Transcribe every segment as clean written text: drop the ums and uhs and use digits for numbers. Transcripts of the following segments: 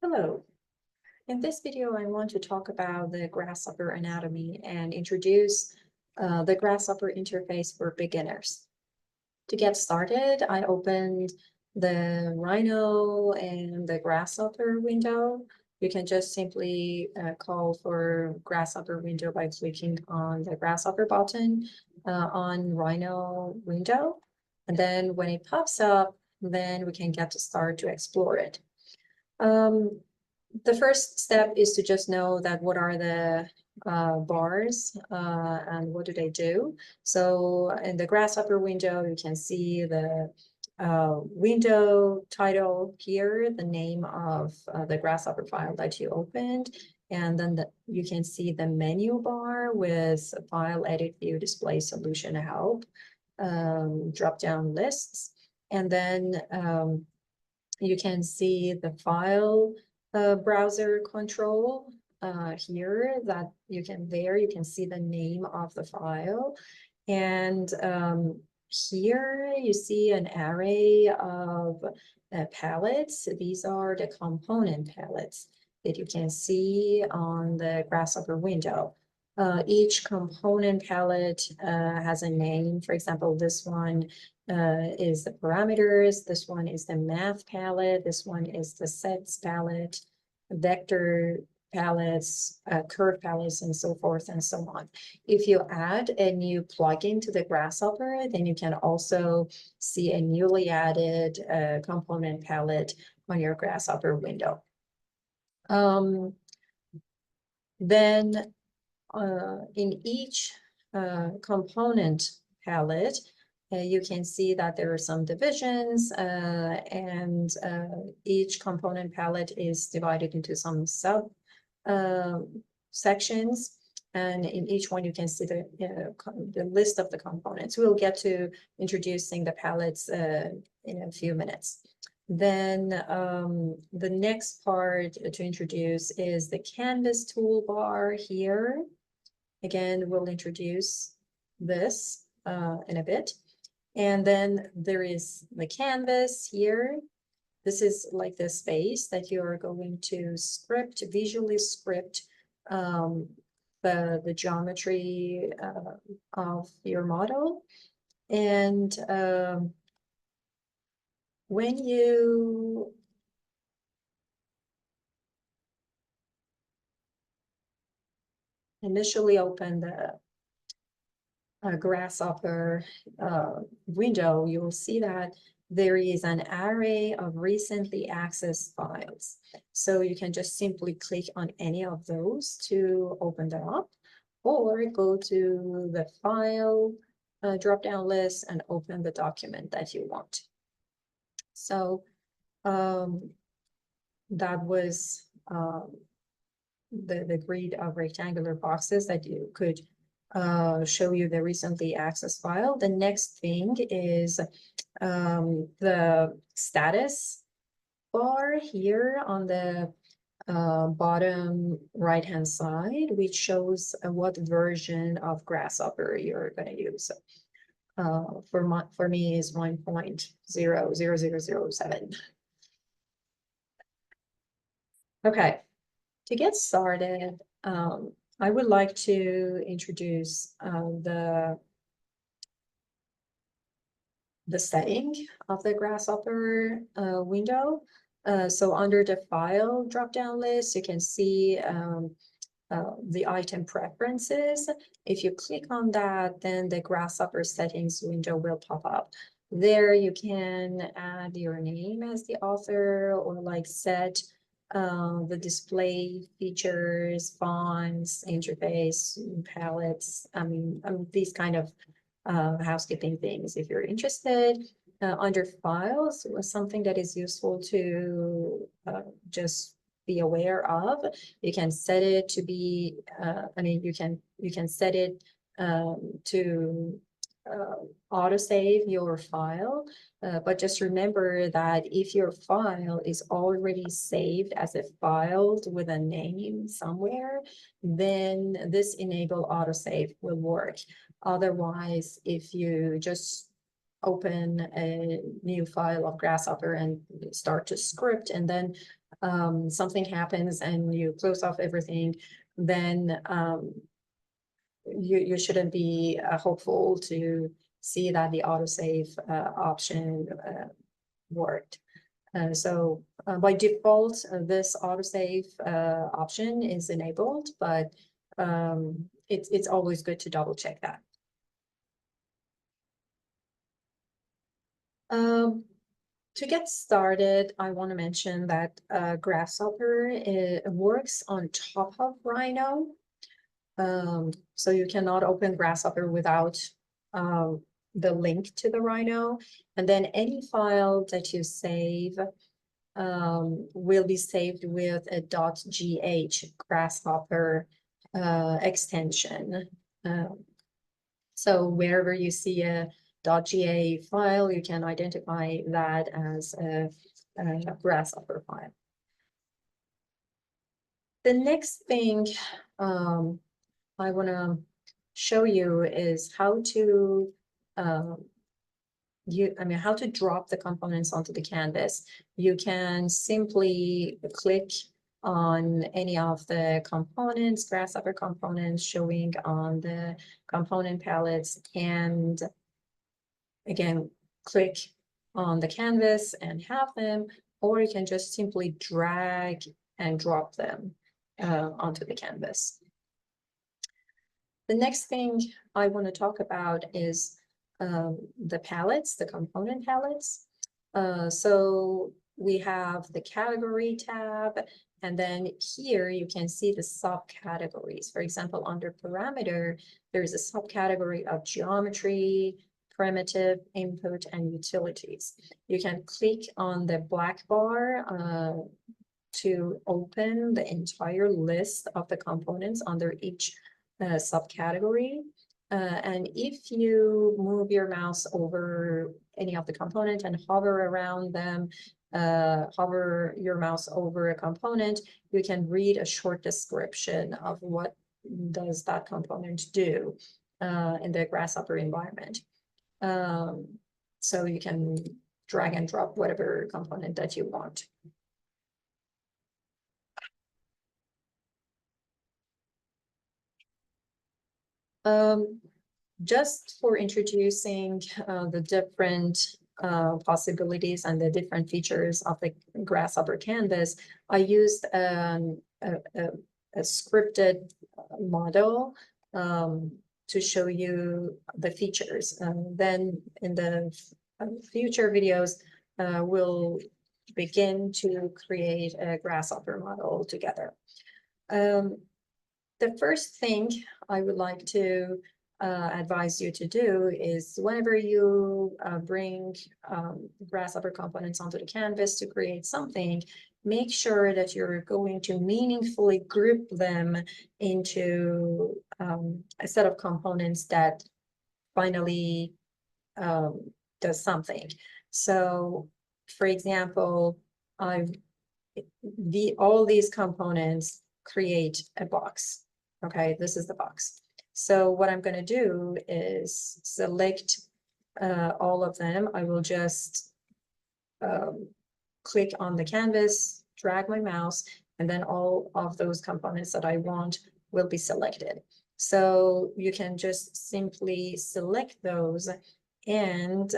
Hello. In this video, I want to talk about the Grasshopper anatomy and introduce the Grasshopper interface for beginners. To get started, I opened the Rhino and the Grasshopper window. You can just simply call for Grasshopper window by clicking on the Grasshopper button on Rhino window. And then when it pops up, then we can get to start to explore it. The first step is to just know that what are the bars and what do they do. So in the Grasshopper window, you can see the window title here, the name of the Grasshopper file that you opened. And then you can see the menu bar with file, edit, view, display, solution, help, drop-down lists. And then you can see the file browser control here that you can see the name of the file. And here you see an array of palettes. These are the component palettes that you can see on the Grasshopper window. Each component palette has a name. For example, this one is the parameters, this one is the math palette, this one is the sets palette, vector palettes, curve palettes, and so forth and so on. If you add a new plugin to the Grasshopper, then you can also see a newly added component palette on your Grasshopper window. Then in each component palette, you can see that there are some divisions and each component palette is divided into some sub sections. And in each one, you can see the list of the components. We'll get to introducing the palettes in a few minutes. Then the next part to introduce is the canvas toolbar here. Again, we'll introduce this in a bit. And then there is the canvas here. This is like the space that you are going to visually script the geometry of your model. And when you initially open the Grasshopper window, you will see that there is an array of recently accessed files. So you can just simply click on any of those to open them up, or go to the file drop-down list and open the document that you want. So that was the grid of rectangular boxes that you could show you the recently accessed file. The next thing is the status bar here on the bottom right-hand side, which shows what version of Grasshopper you're going to use. For me is 1.00007. Okay, to get started, I would like to introduce the setting of the Grasshopper window. So under the file drop-down list, you can see the item preferences. If you click on that, then the Grasshopper settings window will pop up. There you can add your name as the author, or like set the display features, fonts, interface, palettes, these kind of housekeeping things. If you're interested, under files, something that is useful to just be aware of, you can set it to be, you can set it to autosave your file, but just remember that if your file is already saved as a file with a name somewhere, then this enable autosave will work. Otherwise, if you just open a new file of Grasshopper and start to script, and then something happens and you close off everything, then you shouldn't be hopeful to see that the autosave option worked. So by default, this autosave option is enabled, but it's always good to double check that. To get started, I want to mention that Grasshopper works on top of Rhino. So you cannot open Grasshopper without the link to the Rhino. And then any file that you save will be saved with a .gh Grasshopper extension. So wherever you see a .ga file, you can identify that as a Grasshopper file. The next thing I want to show you is how to how to drop the components onto the canvas. You can simply click on any of the components, Grasshopper components showing on the component palettes, and again, click on the canvas and have them, or you can just simply drag and drop them onto the canvas. The next thing I want to talk about is the palettes, the component palettes. So we have the category tab, and then here you can see the subcategories. For example, under parameter, there's a subcategory of geometry, primitive, input, and utilities. You can click on the black bar to open the entire list of the components under each subcategory. And if you move your mouse over any of the component and hover around them, hover your mouse over a component, you can read a short description of what does that component do in the Grasshopper environment. So you can drag and drop whatever component that you want. Just for introducing the different possibilities and the different features of the Grasshopper canvas, I used a scripted model to show you the features. Then in the future videos, we'll begin to create a Grasshopper model together. The first thing I would like to advise you to do is whenever you bring Grasshopper components onto the canvas to create something, make sure that you're going to meaningfully group them into a set of components that finally does something. So, for example, all these components create a box. Okay, this is the box. So what I'm going to do is select all of them. I will just click on the canvas, drag my mouse, and then all of those components that I want will be selected. So you can just simply select those, and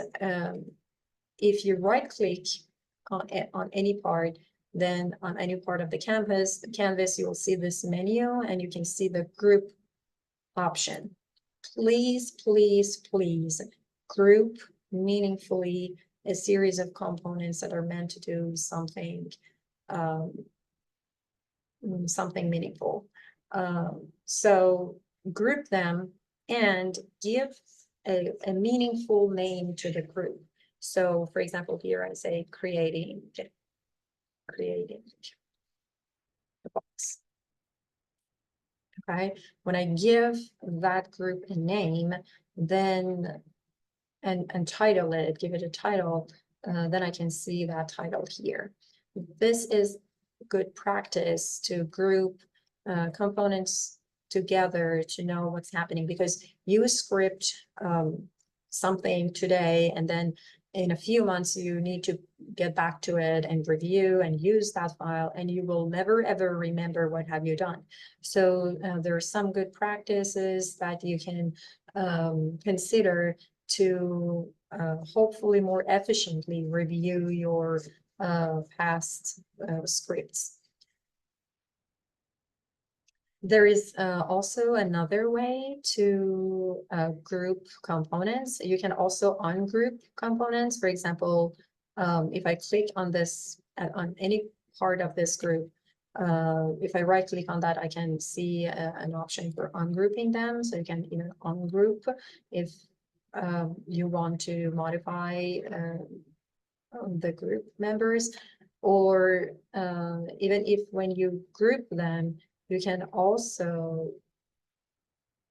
if you right click on any part, then on any part of the canvas, you will see this menu, and you can see the group option. Please, please, please group meaningfully a series of components that are meant to do something, something meaningful. So group them and give a meaningful name to the group. So for example, here I say creating the box. Okay, when I give that group a name, then and title it, give it a title, then I can see that title here. This is good practice to group components together to know what's happening, because you script something today and then in a few months you need to get back to it and review and use that file, and you will never ever remember what have you done. So there are some good practices that you can consider to hopefully more efficiently review your past scripts. There is also another way to group components. You can also ungroup components. For example, if I click on this, on any part of this group, if I right click on that, I can see an option for ungrouping them. So you can even ungroup if you want to modify the group members, or even if when you group them, you can also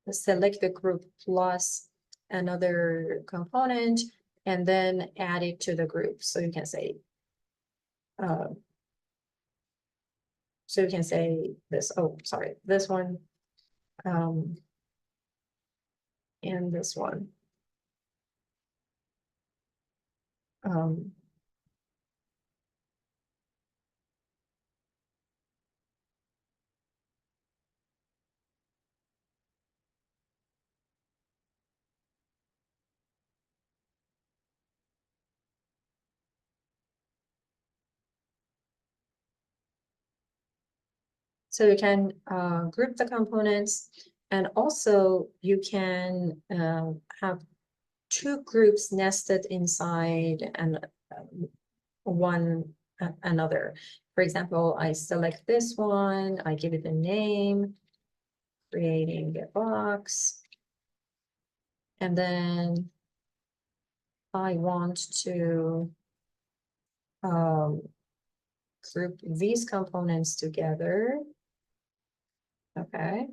select the group plus another component and then add it to the group. So you can say, this, oh, sorry, this one, and this one. So you can group the components, and also you can have two groups nested inside and one another. For example, I select this one, I give it a name, creating a box, and then I want to group these components together. Okay,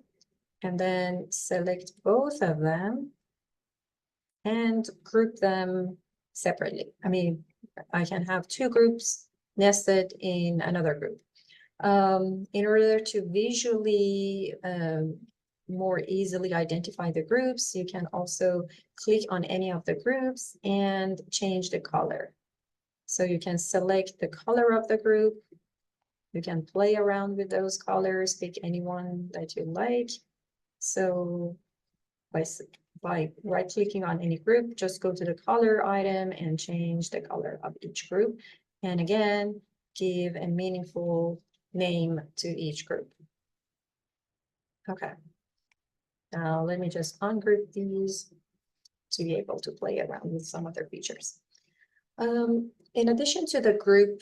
and then select both of them and group them separately. I mean, I can have two groups nested in another group. In order to visually more easily identify the groups, you can also click on any of the groups and change the color. So you can select the color of the group. You can play around with those colors, pick anyone that you like. So by right-clicking on any group, just go to the color item and change the color of each group. And again, give a meaningful name to each group. Okay. Now let me just ungroup these to be able to play around with some other features. In addition to the group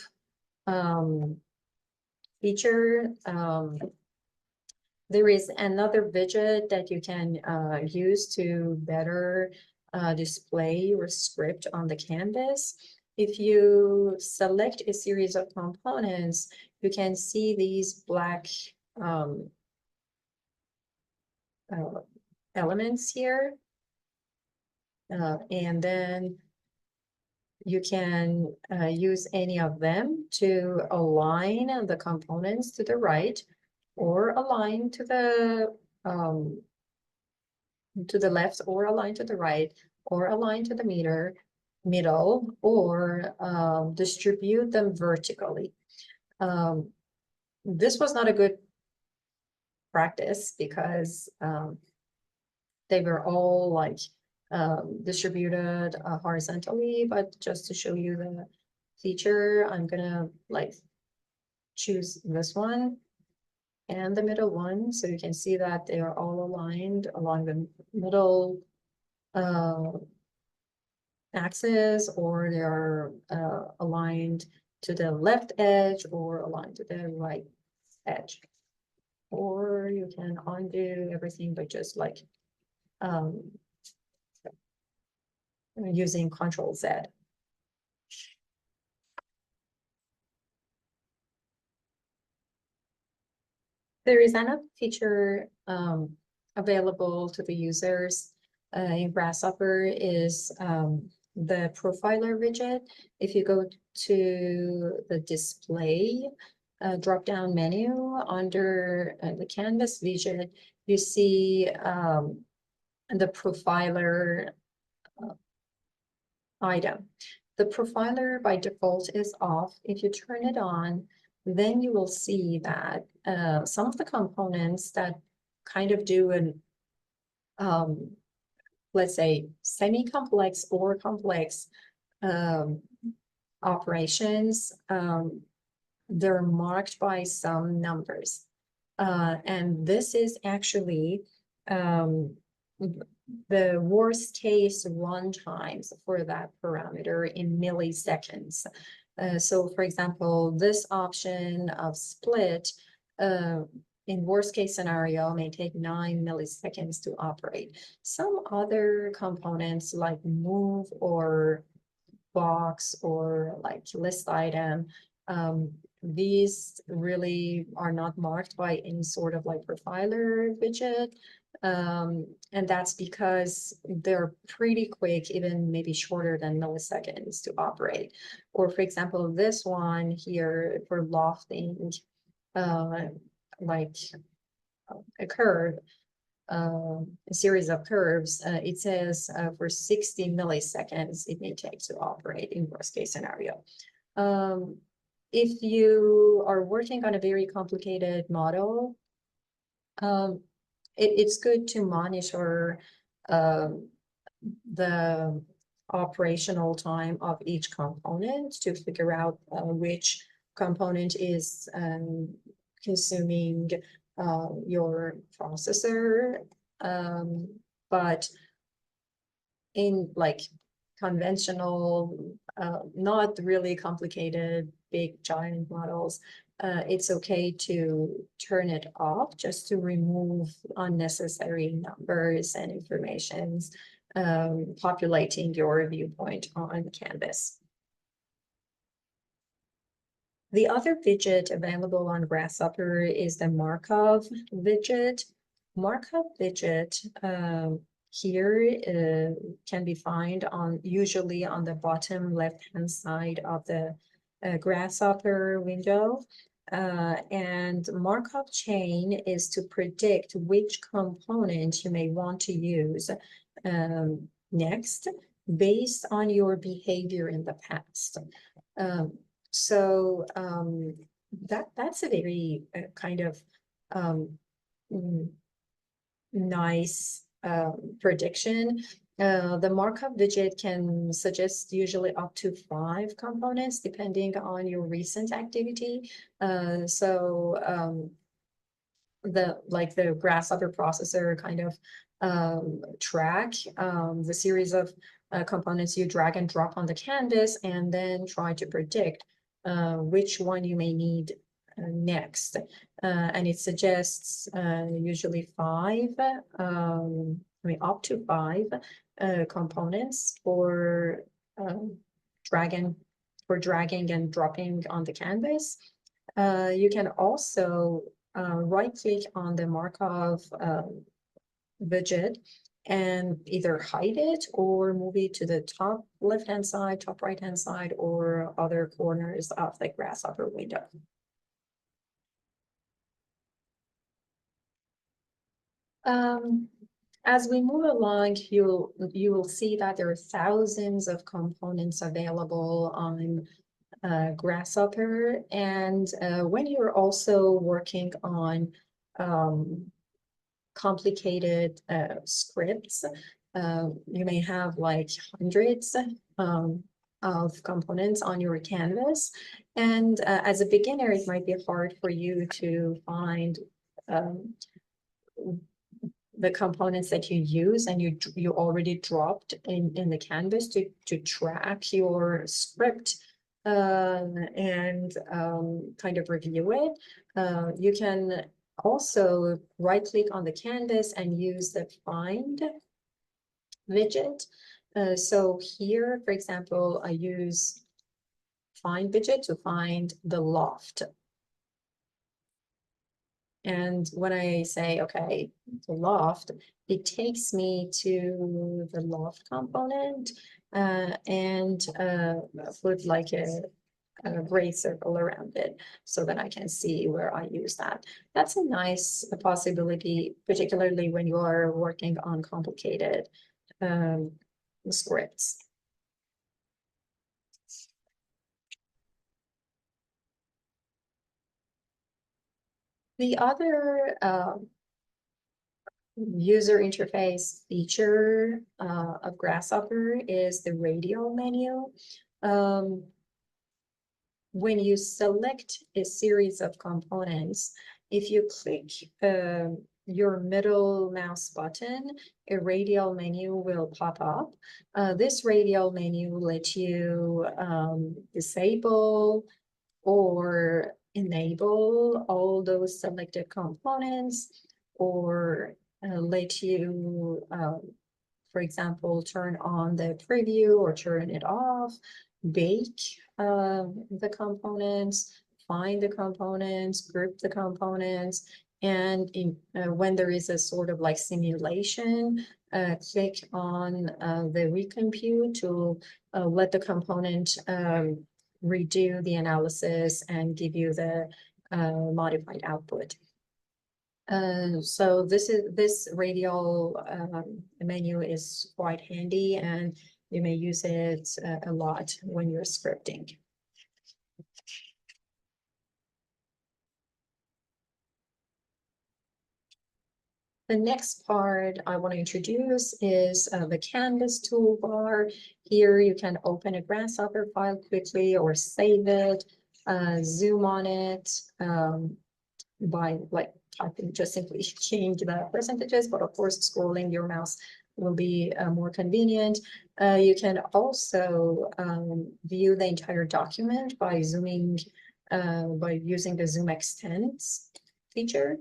feature, there is another widget that you can use to better display your script on the canvas. If you select a series of components, you can see these black elements here. And then you can use any of them to align the components to the right, or align to the left, or align to the right, or align to the middle, or distribute them vertically. This was not a good practice because they were all like distributed horizontally, but just to show you the feature, I'm gonna like choose this one and the middle one, so you can see that they are all aligned along the middle axis, or they are aligned to the left edge, or aligned to the right edge. Or you can undo everything by just like using Control-Z. There is another feature available to the users in Grasshopper is the profiler widget. If you go to the display drop-down menu under the canvas widget, you see the profiler item. The profiler by default is off. If you turn it on, then you will see that some of the components that kind of do an let's say semi-complex or complex operations, they're marked by some numbers. And this is actually the worst case run times for that parameter in milliseconds. So for example, this option of split in worst case scenario may take 9 milliseconds to operate. Some other components like move or box or like list item, these really are not marked by any sort of like profiler widget. And that's because they're pretty quick, even maybe shorter than milliseconds to operate. Or for example, this one here for lofting, like a curve, a series of curves, it says for 60 milliseconds it may take to operate in worst case scenario. If you are working on a very complicated model, it's good to monitor the operational time of each component to figure out which component is consuming your processor. But in like conventional, not really complicated, big giant models, it's okay to turn it off just to remove unnecessary numbers and informations populating your viewpoint on Canvas. The other widget available on Grasshopper is the Markov widget. Markov widget here can be found usually on the bottom left-hand side of the Grasshopper window. And Markov chain is to predict which component you may want to use next based on your behavior in the past. So that's a very kind of nice prediction. The Markov widget can suggest usually up to 5 components depending on your recent activity. The Grasshopper processor kind of track the series of components you drag and drop on the canvas and then try to predict which one you may need next. And it suggests usually 5, up to 5 components for dragging and dropping on the canvas. You can also right-click on the Markov widget and either hide it or move it to the top left-hand side, top right-hand side, or other corners of the Grasshopper window. As we move along, you will see that there are thousands of components available on Grasshopper, and when you're also working on complicated scripts, you may have like hundreds of components on your canvas, and as a beginner it might be hard for you to find the components that you use and you already dropped in the canvas to track your script and kind of review it. You can also right-click on the canvas and use the Find widget. So here, for example, I use Find widget to find the loft. And when I say, okay, the loft, it takes me to the loft component and put like a gray circle around it so that I can see where I use that. That's a nice possibility, particularly when you are working on complicated scripts. The other user interface feature of Grasshopper is the radial menu. When you select a series of components, if you click your middle mouse button, a radial menu will pop up. This radial menu will let you disable or enable all those selected components, or let you, for example, turn on the preview or turn it off, bake the components, find the components, group the components, and when there is a sort of like simulation, click on the recompute to let the component redo the analysis and give you the modified output. So this radial menu is quite handy, and you may use it a lot when you're scripting. The next part I want to introduce is the Canvas toolbar. Here you can open a Grasshopper file quickly or save it, zoom on it by like typing, just simply change the percentages, but of course scrolling your mouse will be more convenient. You can also view the entire document by zooming, by using the zoom extents feature,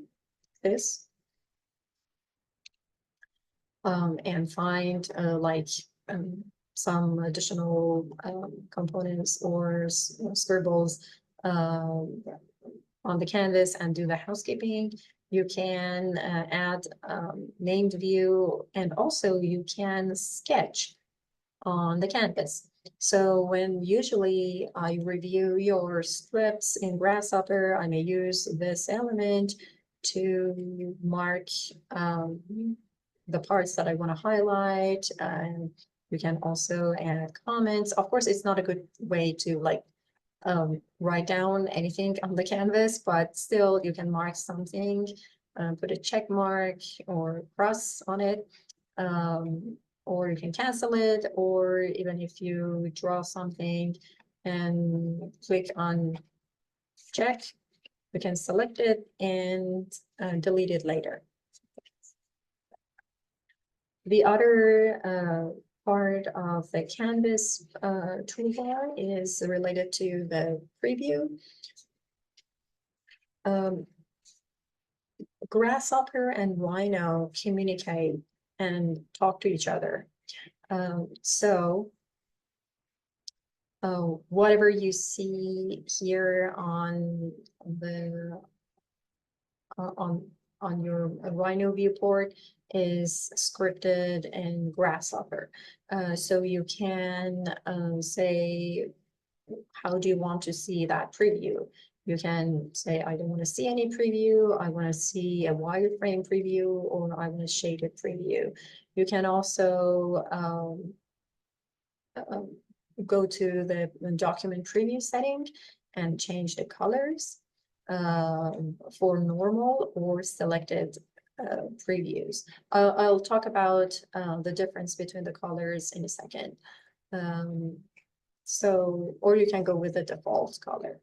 this. And find like some additional components or scribbles on the canvas and do the housekeeping. You can add named view, and also you can sketch on the canvas. So when usually I review your scripts in Grasshopper, I may use this element to mark the parts that I want to highlight. And you can also add comments. Of course, it's not a good way to like write down anything on the canvas, but still you can mark something, put a check mark or cross on it, or you can cancel it, or even if you draw something and click on check, you can select it and delete it later. The other part of the Canvas toolbar is related to the preview. Grasshopper and Rhino communicate and talk to each other. So whatever you see here on the on your Rhino viewport is scripted in Grasshopper. So you can say, how do you want to see that preview? You can say, I don't want to see any preview. I want to see a wireframe preview, or I want a shaded preview. You can also go to the document preview setting and change the colors for normal or selected previews. I'll talk about the difference between the colors in a second. So, or you can go with the default color.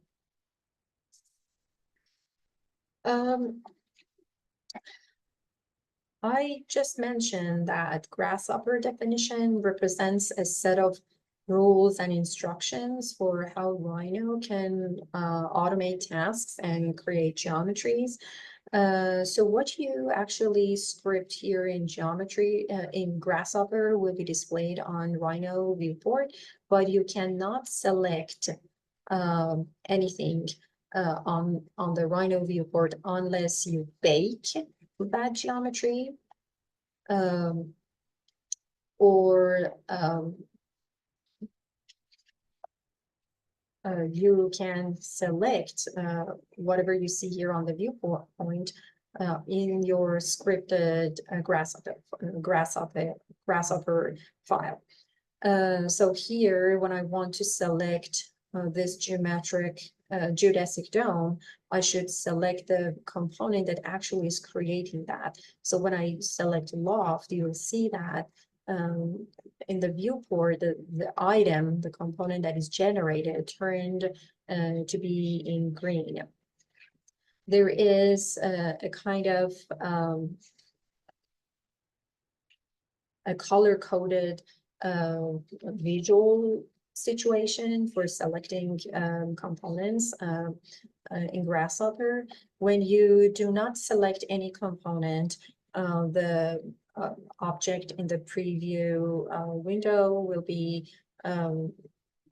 I just mentioned that Grasshopper definition represents a set of rules and instructions for how Rhino can automate tasks and create geometries. So what you actually script here in geometry in Grasshopper will be displayed on Rhino viewport, but you cannot select anything on the Rhino viewport unless you bake that geometry, or you can select whatever you see here on the viewport in your scripted Grasshopper file. So here, when I want to select this geodesic dome, I should select the component that actually is creating that. So when I select loft, you'll see that in the viewport, the item, the component that is generated turned to be in green. There is a kind of a color-coded visual situation for selecting components in Grasshopper. When you do not select any component, the object in the preview window will be,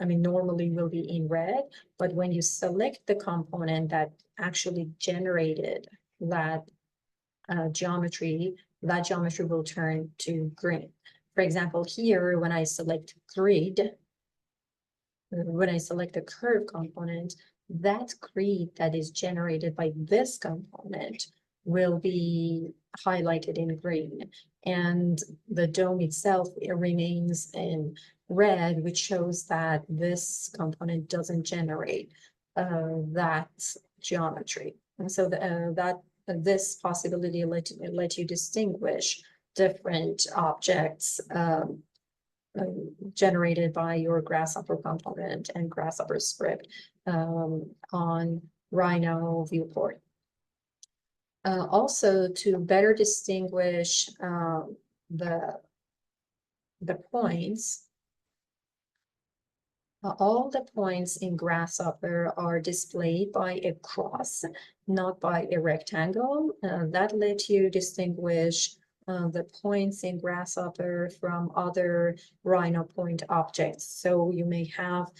normally will be in red, but when you select the component that actually generated that geometry, that geometry will turn to green. For example, here, when I select grid, when I select the curve component, that grid that is generated by this component will be highlighted in green. And the dome itself, it remains in red, which shows that this component doesn't generate that geometry. And so this possibility let you distinguish different objects generated by your Grasshopper component and Grasshopper script on Rhino viewport. Also, to better distinguish the points, all the points in Grasshopper are displayed by a cross, not by a rectangle. That lets you distinguish the points in Grasshopper from other Rhino point objects. So you may have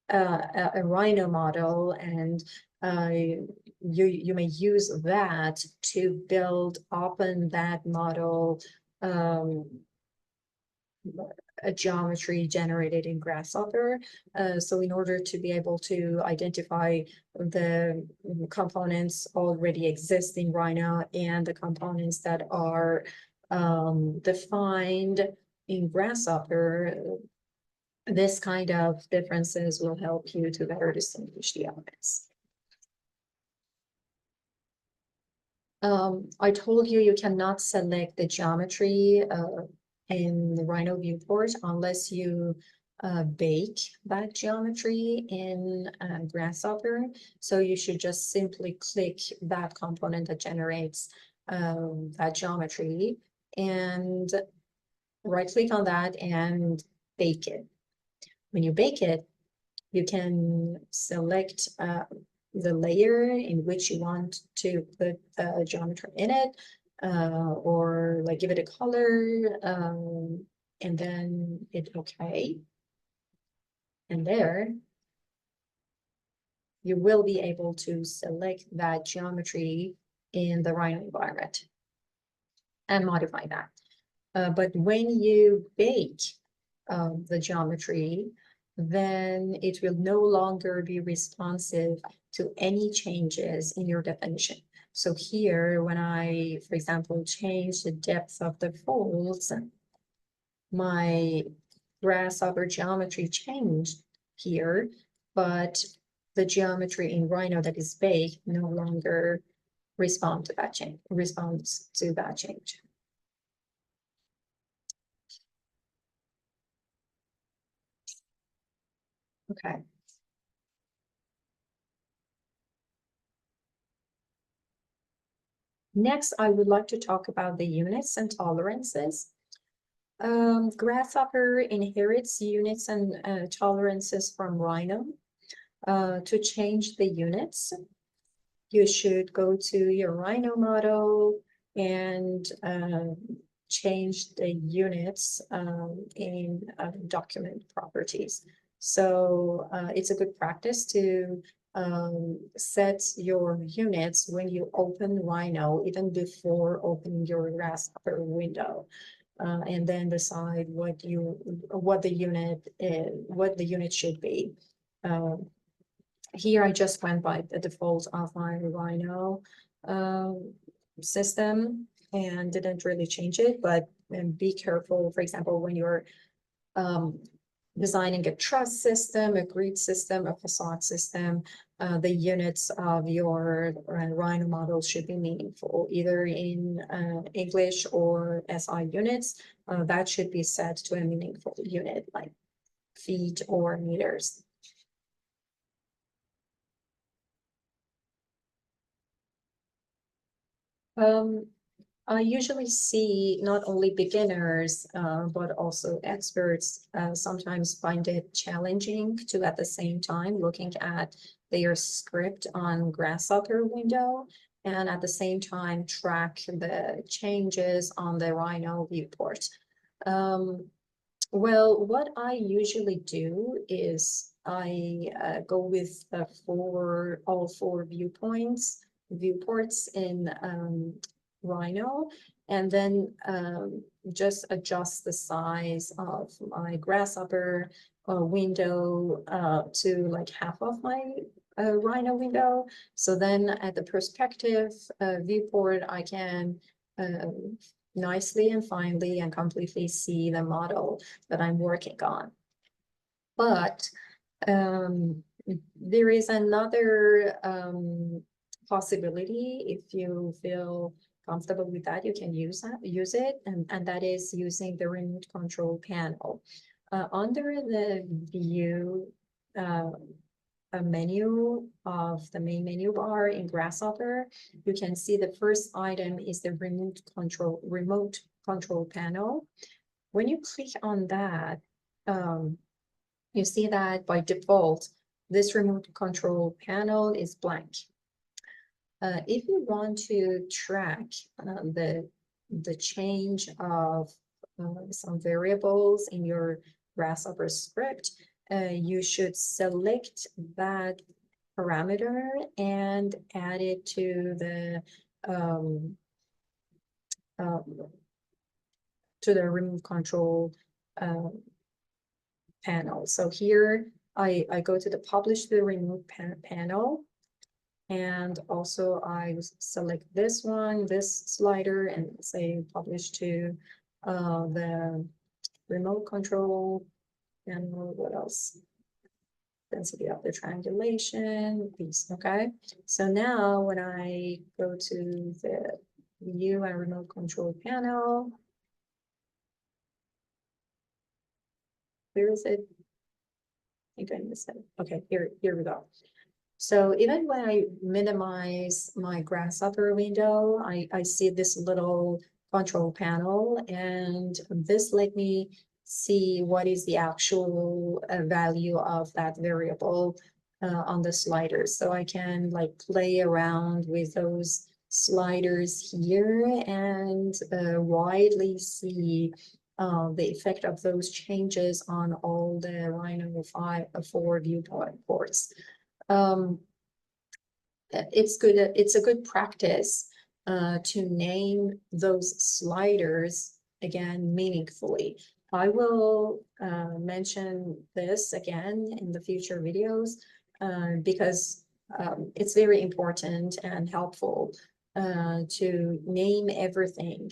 a Rhino model, and you may use that to build upon that model a geometry generated in Grasshopper. So in order to be able to identify the components already exist in Rhino and the components that are defined in Grasshopper, this kind of differences will help you to better distinguish the elements. I told you cannot select the geometry in the Rhino viewport unless you bake that geometry in Grasshopper. So you should just simply click that component that generates that geometry and right-click on that and bake it. When you bake it, you can select the layer in which you want to put geometry in it, or like give it a color, and then hit OK. And there, you will be able to select that geometry in the Rhino environment and modify that. But when you bake the geometry, then it will no longer be responsive to any changes in your definition. So here, when I, for example, change the depth of the folds, my Grasshopper geometry changed here, but the geometry in Rhino that is baked no longer responds to that change. Okay. Next, I would like to talk about the units and tolerances. Grasshopper inherits units and tolerances from Rhino. To change the units, you should go to your Rhino model and change the units in document properties. So it's a good practice to set your units when you open Rhino, even before opening your Grasshopper window, and then decide what the unit should be. Here I just went by the default of my Rhino system and didn't really change it, but be careful, for example, when you're designing a truss system, a grid system, a facade system, the units of your Rhino model should be meaningful, either in English or SI units. That should be set to a meaningful unit, like feet or meters. I usually see not only beginners, but also experts sometimes find it challenging to, at the same time, looking at their script on Grasshopper window and at the same time track the changes on the Rhino viewport. Well, what I usually do is I go with all four viewports in Rhino, and then just adjust the size of my Grasshopper window to like half of my Rhino window. So then at the perspective viewport, I can nicely and finely and completely see the model that I'm working on. But there is another possibility. If you feel comfortable with that, you can use it, and that is using the remote control panel. Under the view a menu of the main menu bar in Grasshopper, you can see the first item is the remote control panel. When you click on that, you see that by default, this remote control panel is blank. If you want to track the change of some variables in your Grasshopper script, you should select that parameter and add it to the remote control panel. So here I go to the publish the remote panel, and also I select this slider, and say publish to the remote control panel. What else? Density of the triangulation piece. Okay, so now when I go to the view and remote control panel, where is it? I think I missed it. Okay, here we go. So even when I minimize my Grasshopper window, I see this little control panel, and this let me see what is the actual value of that variable on the sliders. So I can like play around with those sliders here and widely see the effect of those changes on all the Rhino 4 viewports. It's a good practice to name those sliders again meaningfully. I will mention this again in the future videos because it's very important and helpful to name everything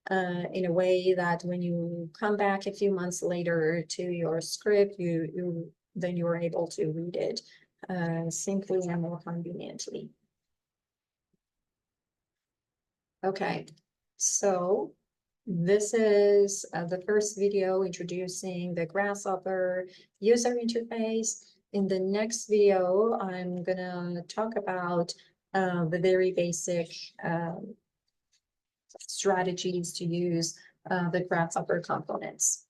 in a way that when you come back a few months later to your script, then you're able to read it simply and more conveniently. Okay, so this is the first video introducing the Grasshopper user interface. In the next video, I'm gonna talk about the very basic strategies to use the Grasshopper components.